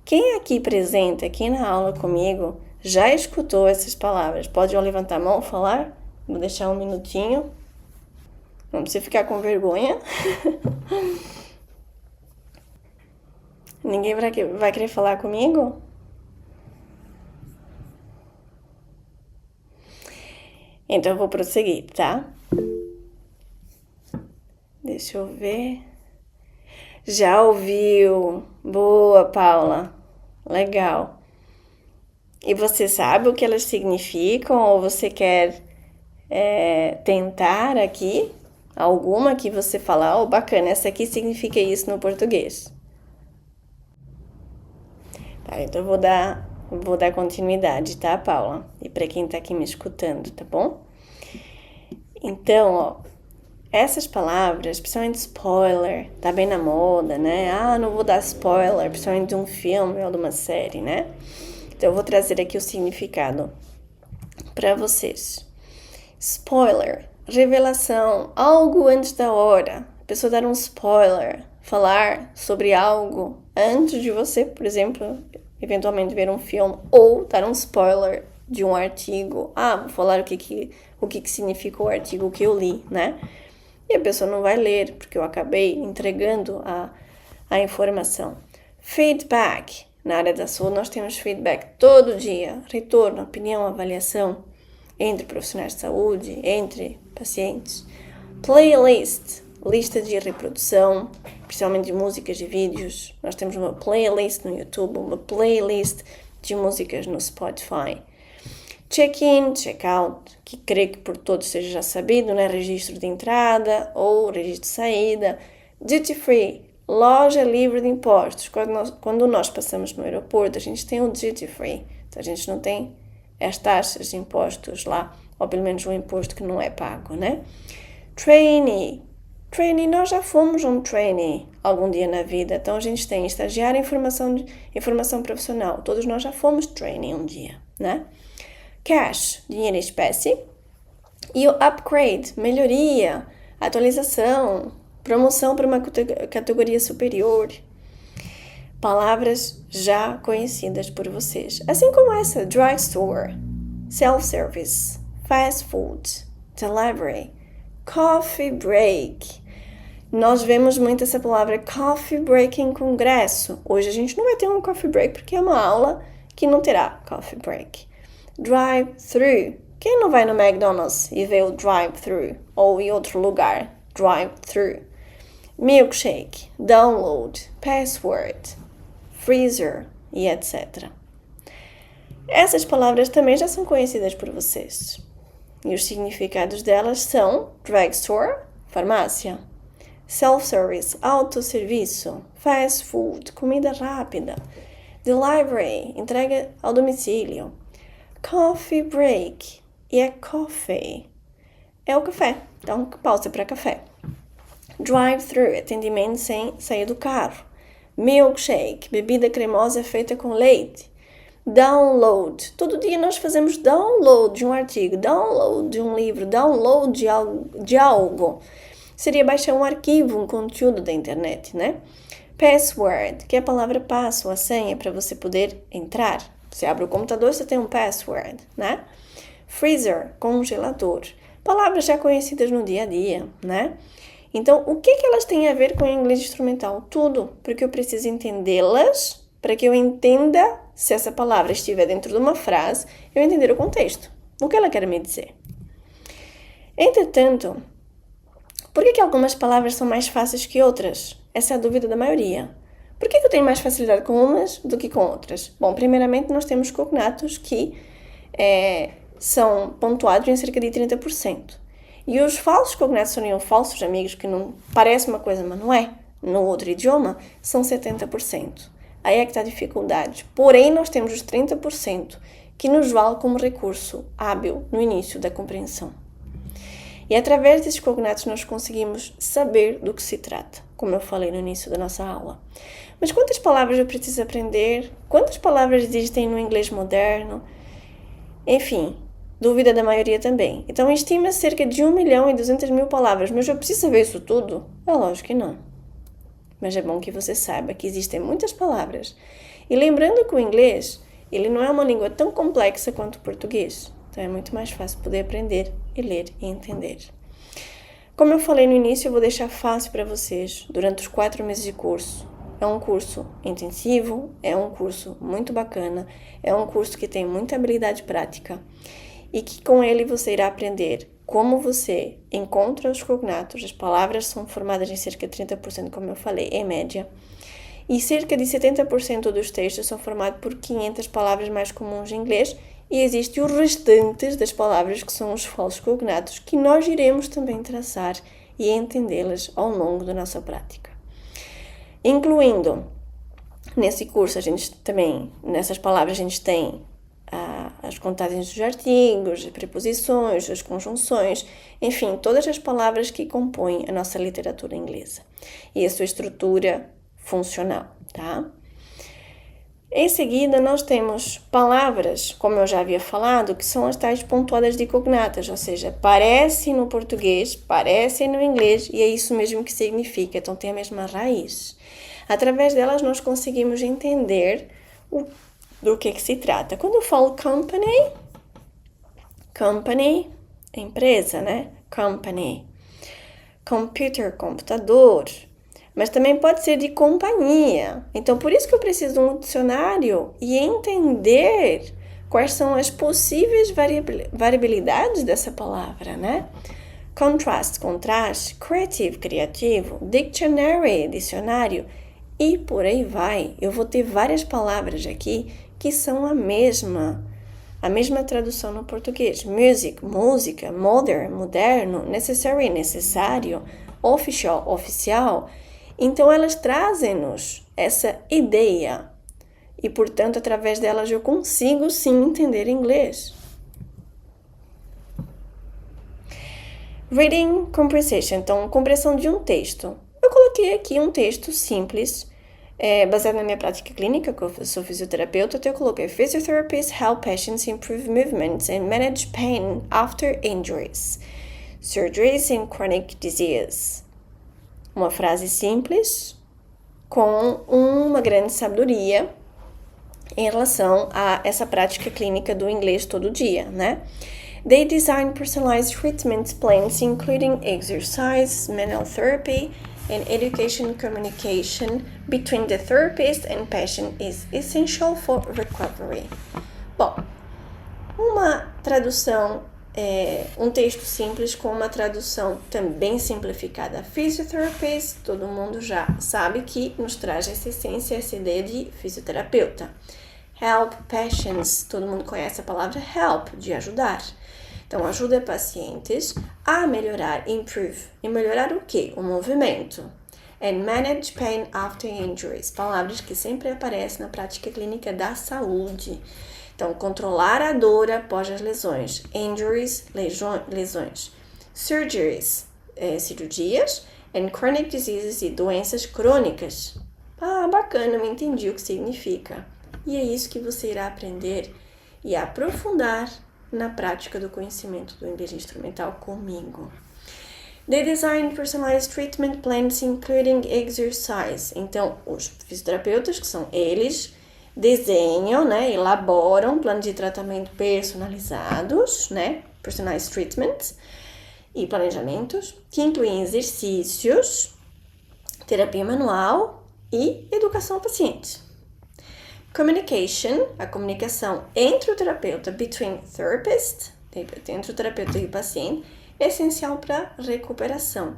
Quem aqui presente, aqui na aula comigo, já escutou essas palavras? Pode levantar a mão e falar? Vou deixar um minutinho. Não precisa ficar com vergonha. Ninguém vai querer falar comigo? Então eu vou prosseguir, tá? Deixa eu ver. Já ouviu? Boa, Paula. Legal. E você sabe o que elas significam? Ou você quer tentar aqui? Alguma que você fala, bacana, essa aqui significa isso no português. Tá, então eu vou dar continuidade, tá, Paula? E para quem tá aqui me escutando, tá bom? Então, essas palavras, principalmente spoiler, tá bem na moda, né? Não vou dar spoiler, principalmente de um filme ou de uma série, né? Então eu vou trazer aqui o significado para vocês. Spoiler, revelação, algo antes da hora. A pessoa dar um spoiler, falar sobre algo antes de você, por exemplo, eventualmente ver um filme, ou dar um spoiler de um artigo. Vou falar o que significa o artigo que eu li, né? E a pessoa não vai ler, porque eu acabei entregando a informação. Feedback. Na área da saúde, nós temos feedback todo dia. Retorno, opinião, avaliação entre profissionais de saúde, entre pacientes. Playlist. Lista de reprodução, principalmente de músicas e vídeos. Nós temos uma playlist no YouTube, uma playlist de músicas no Spotify. Check-in, check-out, que creio que por todos seja já sabido, né? Registro de entrada ou registro de saída. Duty free, loja livre de impostos. Quando nós passamos no aeroporto, a gente tem o duty free. Então a gente não tem as taxas de impostos lá, ou pelo menos o imposto que não é pago, né? Trainee, nós já fomos um trainee algum dia na vida, então a gente tem estagiário em informação profissional. Todos nós já fomos trainee um dia, né? Cash, dinheiro em espécie. E o upgrade, melhoria, atualização, promoção para uma categoria superior. Palavras já conhecidas por vocês. Assim como essa, drugstore, self-service, fast food, delivery, coffee break. Nós vemos muito essa palavra coffee break em congresso. Hoje a gente não vai ter um coffee break porque é uma aula que não terá coffee break. Drive-thru. Quem não vai no McDonald's e vê o drive-thru? Ou em outro lugar, drive-thru. Milkshake, download, password, freezer e etc. Essas palavras também já são conhecidas por vocês. E os significados delas são drugstore, farmácia, self-service, autosserviço, fast food, comida rápida, delivery, entrega ao domicílio, coffee break, e é coffee, é o café, então pausa para café. Drive-thru, atendimento sem sair do carro. Milkshake, bebida cremosa feita com leite. Download, todo dia nós fazemos download de um artigo, download de um livro, download de algo. Seria baixar um arquivo, um conteúdo da internet, né? Password, que é a palavra passo, a senha para você poder entrar. Você abre o computador, você tem um password, né? Freezer, congelador. Palavras já conhecidas no dia a dia, né? Então, o que elas têm a ver com o inglês instrumental? Tudo, porque eu preciso entendê-las para que eu entenda se essa palavra estiver dentro de uma frase, eu entender o contexto, o que ela quer me dizer. Entretanto, por que algumas palavras são mais fáceis que outras? Essa é a dúvida da maioria. Por que eu tenho mais facilidade com umas do que com outras? Bom, primeiramente nós temos cognatos que são pontuados em cerca de 30%. E os falsos cognatos seriam falsos amigos, que não parece uma coisa, mas não é. No outro idioma, são 70%. Aí é que está a dificuldade. Porém, nós temos os 30%, que nos vale como recurso hábil no início da compreensão. E através desses cognatos nós conseguimos saber do que se trata, como eu falei no início da nossa aula. Mas quantas palavras eu preciso aprender? Quantas palavras existem no inglês moderno? Enfim, dúvida da maioria também. Então, estima cerca de 1.200.000 palavras, mas eu preciso saber isso tudo? É lógico que não. Mas é bom que você saiba que existem muitas palavras. E lembrando que o inglês, ele não é uma língua tão complexa quanto o português. Então, é muito mais fácil poder aprender e ler e entender. Como eu falei no início, eu vou deixar fácil para vocês durante os 4 meses de curso. É um curso intensivo, é um curso muito bacana, é um curso que tem muita habilidade prática e que com ele você irá aprender como você encontra os cognatos. As palavras são formadas em cerca de 30%, como eu falei, em média, e cerca de 70% dos textos são formados por 500 palavras mais comuns em inglês, e existem os restantes das palavras que são os falsos cognatos, que nós iremos também traçar e entendê-las ao longo da nossa prática. Incluindo, nesse curso, a gente também, nessas palavras, a gente tem as contagens dos artigos, as preposições, as conjunções, enfim, todas as palavras que compõem a nossa literatura inglesa e a sua estrutura funcional, tá? Em seguida, nós temos palavras, como eu já havia falado, que são as tais pontuadas de cognatas, ou seja, parecem no português, parecem no inglês, e é isso mesmo que significa, então tem a mesma raiz. Através delas, nós conseguimos entender do que se trata. Quando eu falo company, empresa, né? Company. Computer, computador. Mas também pode ser de companhia. Então, por isso que eu preciso de um dicionário e entender quais são as possíveis variabilidades dessa palavra, né? Contrast, contraste, creative, criativo, dictionary, dicionário, e por aí vai. Eu vou ter várias palavras aqui que são a mesma tradução no português. Music, música, modern, moderno, necessary, necessário, official, oficial. Então, elas trazem-nos essa ideia e, portanto, através delas eu consigo, sim, entender inglês. Reading comprehension, então, compreensão de um texto. Eu coloquei aqui um texto simples, baseado na minha prática clínica, que eu sou fisioterapeuta, então eu coloquei Physiotherapists help patients improve movements and manage pain after injuries, surgeries and chronic disease. Uma frase simples com uma grande sabedoria em relação a essa prática clínica do inglês todo dia, né? They design personalized treatment plans, including exercise, manual therapy, and education communication between the therapist and patient is essential for recovery. Bom, uma tradução, um texto simples com uma tradução também simplificada. Physiotherapist, todo mundo já sabe que nos traz essa essência, essa ideia de fisioterapeuta. Help patients, todo mundo conhece a palavra help, de ajudar. Então, ajuda pacientes a melhorar, improve. E melhorar o quê? O movimento. And manage pain after injuries. Palavras que sempre aparecem na prática clínica da saúde. Então, controlar a dor após as lesões. Injuries, lesões. Surgeries, cirurgias. And chronic diseases, e doenças crônicas. Bacana, me entendi o que significa. E é isso que você irá aprender e aprofundar na prática do conhecimento do inglês instrumental comigo. They design personalized treatment plans, including exercise. Então, os fisioterapeutas, que são eles, desenham, né, elaboram planos de tratamento personalizados, né, personalized treatments e planejamentos, que incluem exercícios, terapia manual e educação ao paciente. Communication, a comunicação entre o terapeuta, between therapist, entre o terapeuta e o paciente, é essencial para a recuperação.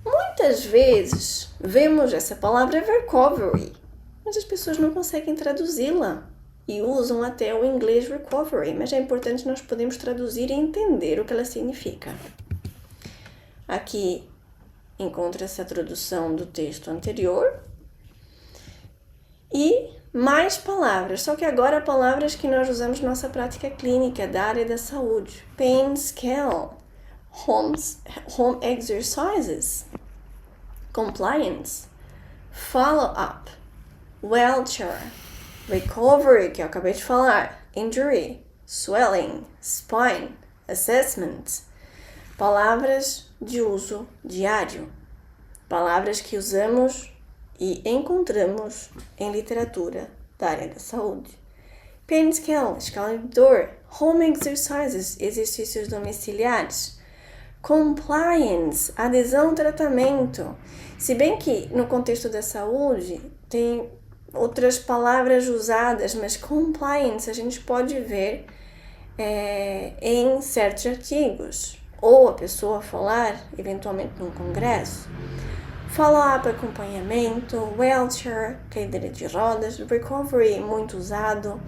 Muitas vezes vemos essa palavra recovery, mas as pessoas não conseguem traduzi-la e usam até o inglês recovery, mas é importante nós podermos traduzir e entender o que ela significa. Aqui encontra-se a tradução do texto anterior e Mais palavras, só que agora palavras que nós usamos na nossa prática clínica da área da saúde. Pain scale, home exercises, compliance, follow-up, welcher, recovery, que eu acabei de falar, injury, swelling, spine, assessment. Palavras de uso diário, palavras que usamos e encontramos em literatura da área da saúde. Pain scale, escala de dor. Home exercises, exercícios domiciliares. Compliance, adesão ao tratamento. Se bem que no contexto da saúde tem outras palavras usadas, mas compliance a gente pode ver em certos artigos, ou a pessoa falar eventualmente num congresso. Follow-up, acompanhamento, wheelchair, cadeira de rodas, recovery, muito usado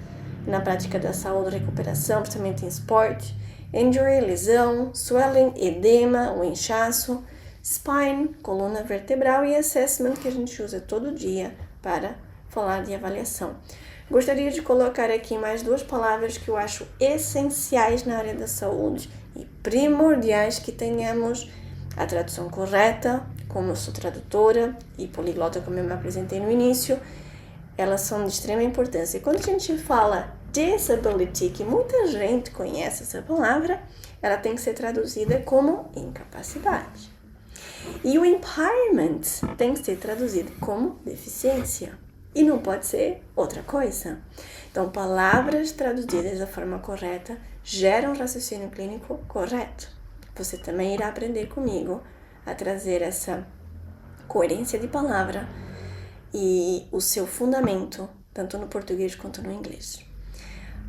na prática da saúde, recuperação, principalmente em esporte, injury, lesão, swelling, edema, o inchaço, spine, coluna vertebral e assessment, que a gente usa todo dia para falar de avaliação. Gostaria de colocar aqui mais duas palavras que eu acho essenciais na área da saúde e primordiais que tenhamos a tradução correta. Como eu sou tradutora e poliglota, como eu me apresentei no início, elas são de extrema importância. E quando a gente fala disability, que muita gente conhece essa palavra, ela tem que ser traduzida como incapacidade. E o impairment tem que ser traduzido como deficiência. E não pode ser outra coisa. Então, palavras traduzidas da forma correta geram um raciocínio clínico correto. Você também irá aprender comigo a trazer essa coerência de palavra e o seu fundamento, tanto no português quanto no inglês.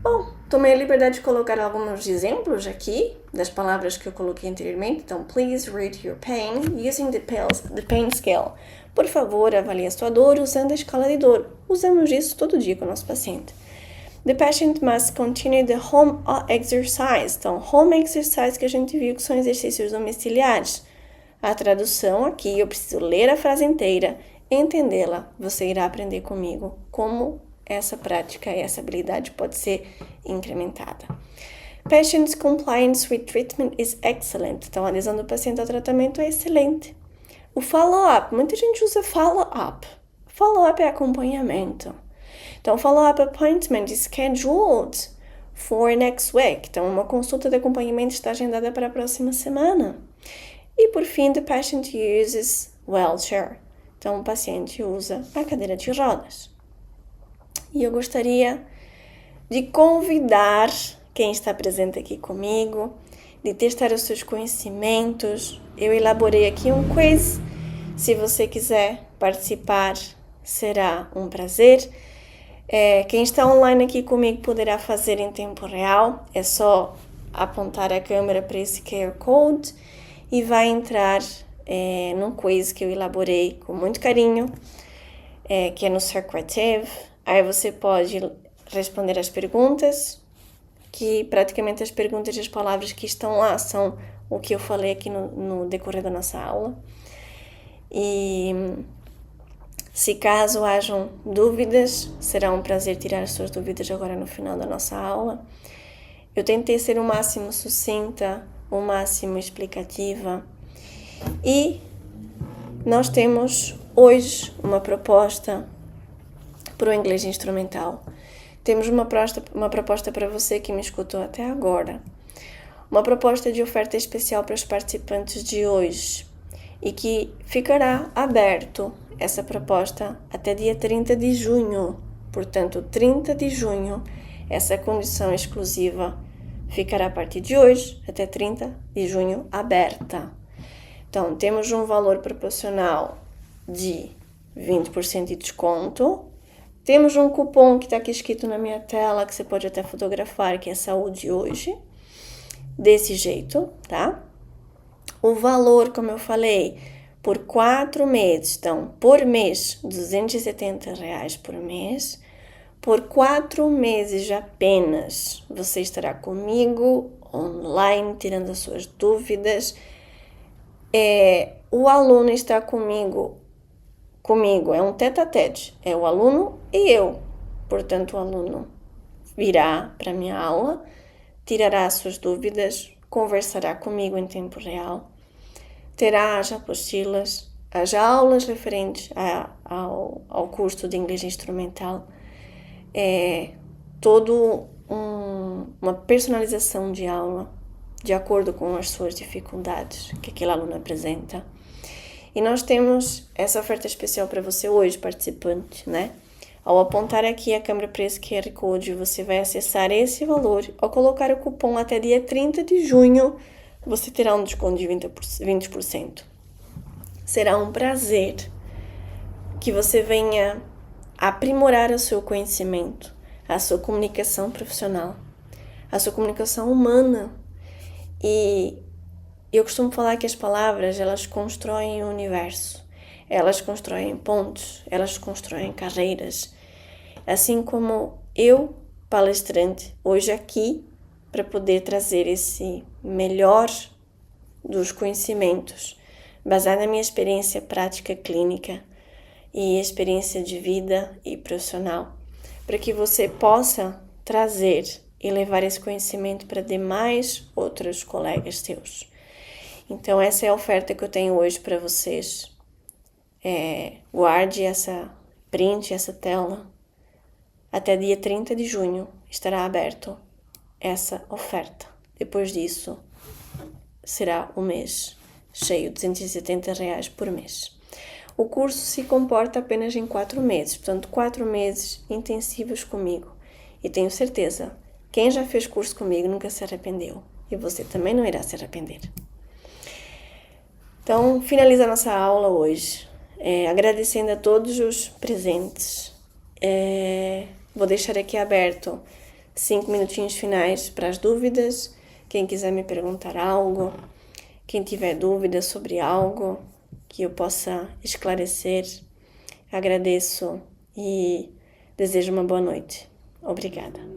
Bom, tomei a liberdade de colocar alguns exemplos aqui das palavras que eu coloquei anteriormente. Então, please rate your pain using the pain scale. Por favor, avalie a sua dor usando a escala de dor. Usamos isso todo dia com o nosso paciente. The patient must continue the home exercise. Então, home exercise que a gente viu que são exercícios domiciliares. A tradução aqui, eu preciso ler a frase inteira, entendê-la. Você irá aprender comigo como essa prática e essa habilidade pode ser incrementada. Patient's compliance with treatment is excellent. Então, a adesão do paciente ao tratamento é excelente. O follow-up, muita gente usa follow-up. Follow-up é acompanhamento. Então, follow-up appointment is scheduled for next week. Então, uma consulta de acompanhamento está agendada para a próxima semana. E, por fim, the patient uses wheelchair. Então, o paciente usa a cadeira de rodas. E eu gostaria de convidar quem está presente aqui comigo, de testar os seus conhecimentos. Eu elaborei aqui um quiz. Se você quiser participar, será um prazer. Quem está online aqui comigo poderá fazer em tempo real. É só apontar a câmera para esse QR Code e vai entrar num quiz que eu elaborei com muito carinho, que é no Socrative. Aí você pode responder as perguntas, que praticamente as perguntas e as palavras que estão lá são o que eu falei aqui no decorrer da nossa aula. E se caso hajam dúvidas, será um prazer tirar as suas dúvidas agora no final da nossa aula. Eu tentei ser o máximo sucinta, o máximo explicativa. E nós temos hoje uma proposta para o inglês instrumental. Temos uma proposta para você que me escutou até agora. Uma proposta de oferta especial para os participantes de hoje e que ficará aberto essa proposta até dia 30 de junho. Portanto, 30 de junho, essa condição exclusiva ficará a partir de hoje até 30 de junho aberta. Então, temos um valor proporcional de 20% de desconto. Temos um cupom que está aqui escrito na minha tela, que você pode até fotografar, que é Saúde Hoje. Desse jeito, tá? O valor, como eu falei, por 4 meses. Então, por mês, R$ 270 por mês. Por 4 meses apenas, você estará comigo, online, tirando as suas dúvidas. O aluno está comigo, é um tete-a-tete, é o aluno e eu. Portanto, o aluno virá para a minha aula, tirará as suas dúvidas, conversará comigo em tempo real, terá as apostilas, as aulas referentes ao curso de inglês instrumental, uma personalização de aula, de acordo com as suas dificuldades que aquele aluno apresenta. E nós temos essa oferta especial para você hoje, participante, né? Ao apontar aqui a câmera para esse QR Code, você vai acessar esse valor. Ao colocar o cupom até dia 30 de junho, você terá um desconto de 20%. Será um prazer que você venha aprimorar o seu conhecimento, a sua comunicação profissional, a sua comunicação humana. E eu costumo falar que as palavras, elas constroem o universo, elas constroem pontos, elas constroem carreiras. Assim como eu, palestrante, hoje aqui, para poder trazer esse melhor dos conhecimentos, baseado na minha experiência prática clínica e experiência de vida e profissional, para que você possa trazer e levar esse conhecimento para demais outros colegas seus. Então, essa é a oferta que eu tenho hoje para vocês. Guarde print essa tela. Até dia 30 de junho estará aberto essa oferta. Depois disso, será um mês cheio, R$270 por mês. O curso se comporta apenas em 4 meses, portanto, 4 meses intensivos comigo. E tenho certeza, quem já fez curso comigo nunca se arrependeu. E você também não irá se arrepender. Então, finaliza a nossa aula hoje, agradecendo a todos os presentes. Vou deixar aqui aberto 5 minutinhos finais para as dúvidas. Quem quiser me perguntar algo, quem tiver dúvida sobre algo que eu possa esclarecer, agradeço e desejo uma boa noite. Obrigada.